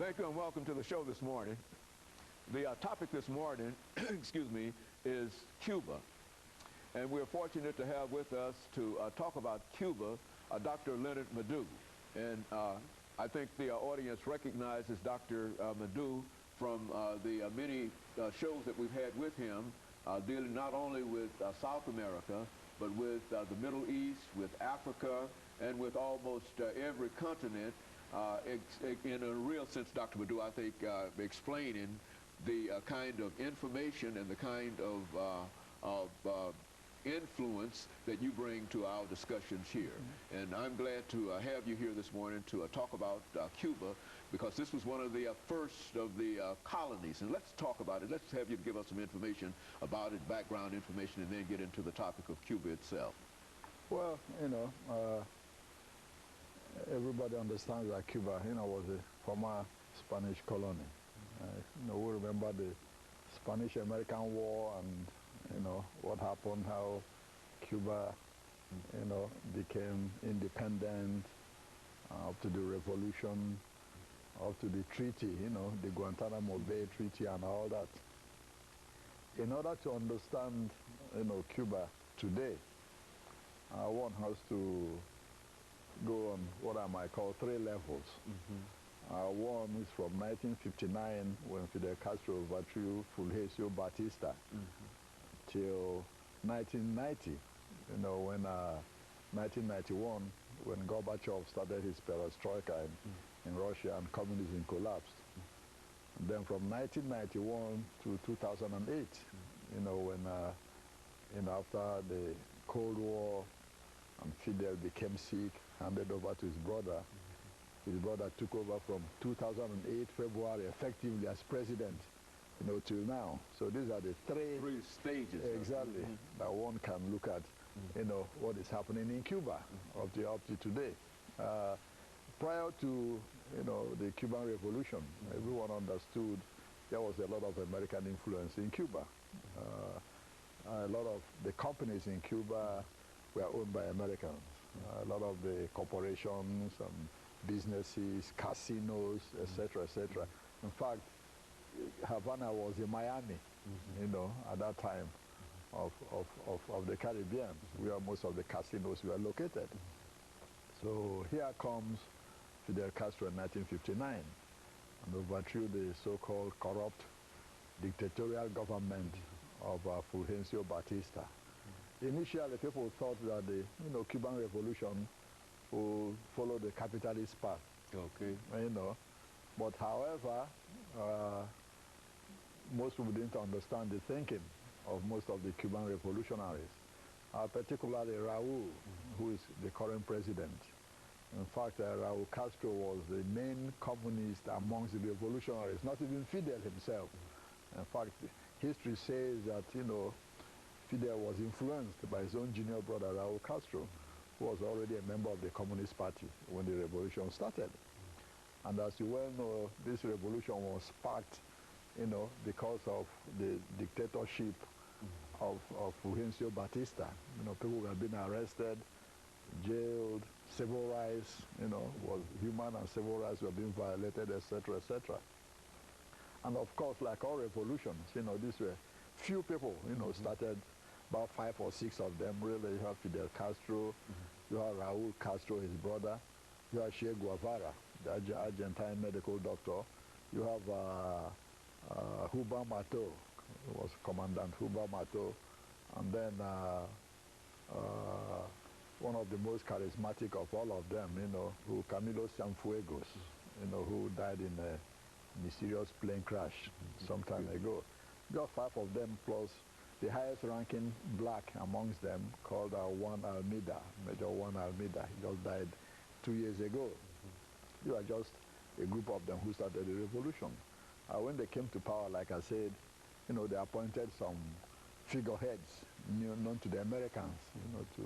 Thank you and welcome to the show this morning. The topic this morning, excuse me, is Cuba. And we're fortunate to have with us to talk about Cuba, Dr. LMadu. And I think the audience recognizes Dr. LMadu from the many shows that we've had with him, dealing not only with South America, but with the Middle East, with Africa, and with almost every continent. In a real sense, Dr. LMadu, I think, explaining the kind of information and the kind of influence that you bring to our discussions here. Mm-hmm. And I'm glad to have you here this morning to talk about Cuba, because this was one of the first of the colonies. And let's talk about it. Let's have you give us some information about it, background information, and then get into the topic of Cuba itself. Well, everybody understands that Cuba, was a former Spanish colony. We remember the Spanish-American War and, what happened, how Cuba, became independent, up to the revolution, up to the treaty, the Guantanamo Bay Treaty and all that. In order to understand, Cuba today, one has to go on what I might call three levels. Mm-hmm. One is from 1959, when Fidel Castro overthrew Fulgencio Batista, mm-hmm. till 1990, when 1991, when Gorbachev started his perestroika in Russia and communism collapsed. And then from 1991 to 2008, when after the Cold War and Fidel became sick, handed over to his brother. His brother took over from 2008 February effectively as president, till now. So these are the three stages. Exactly, that one can look at, what is happening in Cuba up to today. Prior to, the Cuban Revolution, everyone understood there was a lot of American influence in Cuba. A lot of the companies in Cuba were owned by Americans. A lot of the corporations and businesses, casinos, etc., etc. In fact, Havana was in Miami, at that time of the Caribbean, where most of the casinos were located. So here comes Fidel Castro in 1959 and overthrew the so-called corrupt dictatorial government of Fulgencio Batista. Initially, people thought that the Cuban Revolution would follow the capitalist path. Okay. But however, most people didn't understand the thinking of most of the Cuban revolutionaries, particularly Raúl, who is the current president. In fact, Raúl Castro was the main communist amongst the revolutionaries, not even Fidel himself. In fact, history says that, Fidel was influenced by his own junior brother, Raúl Castro, who was already a member of the Communist Party when the revolution started. And as you well know, this revolution was sparked, because of the dictatorship of Fulgencio Batista. People were being arrested, jailed, civil rights, was human and civil rights were being violated, etc., etc. And of course, like all revolutions, these were few people, started. About 5 or 6 of them, really. You have Fidel Castro, you have Raúl Castro, his brother, you have Che Guevara, the Argentine medical doctor, you have Huba Mato, who was Commandant Huba Mato, and then one of the most charismatic of all of them, who Camilo Cienfuegos, who died in a mysterious plane crash some time ago. You have 5 of them plus the highest ranking black amongst them, called Juan Almeida, Major Juan Almeida. He just died 2 years ago. You are just a group of them who started the revolution. When they came to power, like I said, they appointed some figureheads known to the Americans, to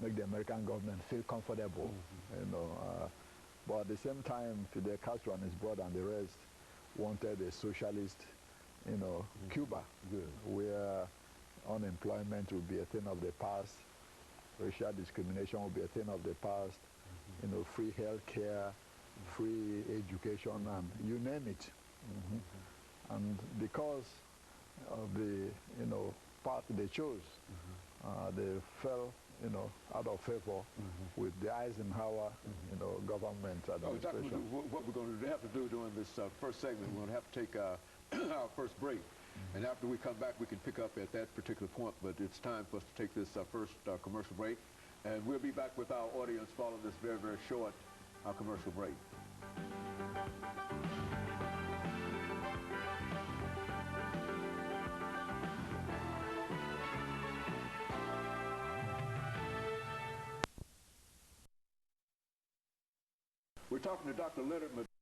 make the American government feel comfortable. But at the same time, Fidel Castro and his brother and the rest wanted a socialist, Cuba, where unemployment will be a thing of the past, racial discrimination will be a thing of the past, free health care, free education, and you name it. And because of the path they chose, they fell out of favor with the Eisenhower government administration. Exactly what we're going to have to do during this first segment, we're going to have to take our first break. And after we come back, we can pick up at that particular point, but it's time for us to take this first commercial break. And we'll be back with our audience following this very, very short commercial break. We're talking to Dr. LMadu1.